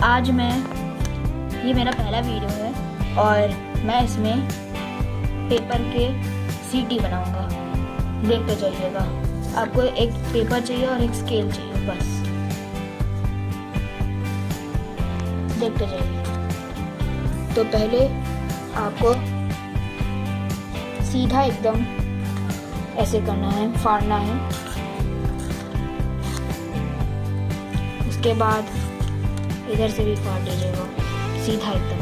आज ये मेरा पहला वीडियो है और मैं इसमें पेपर के सीटी बनाऊंगा। देखते जाइएगा। आपको एक पेपर चाहिए और एक स्केल चाहिए, बस देखते जाइए। तो पहले आपको सीधा एकदम ऐसे करना है, फाड़ना है। उसके बाद इधर से भी फाड़ लीजिएगा, सीधा एकदम,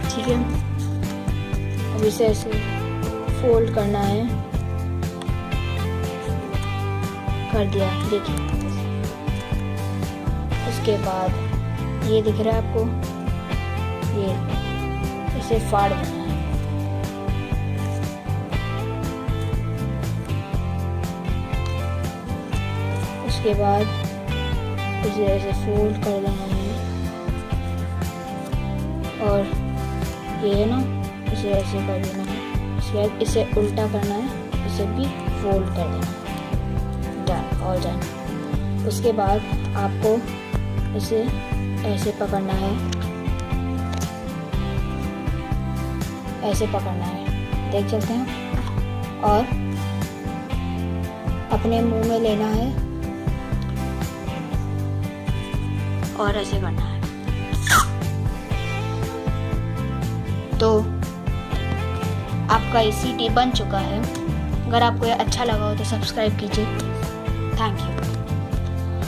ठीक है। अब इसे ऐसे फोल्ड करना है, कर दिया, देखिए। उसके बाद ये दिख रहा है आपको, ये इसे फाड़ देना है। उसके बाद इसे ऐसे फोल्ड कर देना है और ये है ना, इसे ऐसे कर देना है। उसके बाद इसे उल्टा करना है, इसे भी फोल्ड कर देना है। Done, all done. उसके बाद आपको इसे ऐसे पकड़ना है, ऐसे पकड़ना है, देख सकते हैं। और अपने मुंह में लेना है और ऐसे करना है। तो आपका सीटी बन चुका है। अगर आपको ये अच्छा लगा हो तो सब्सक्राइब कीजिए। Thank you.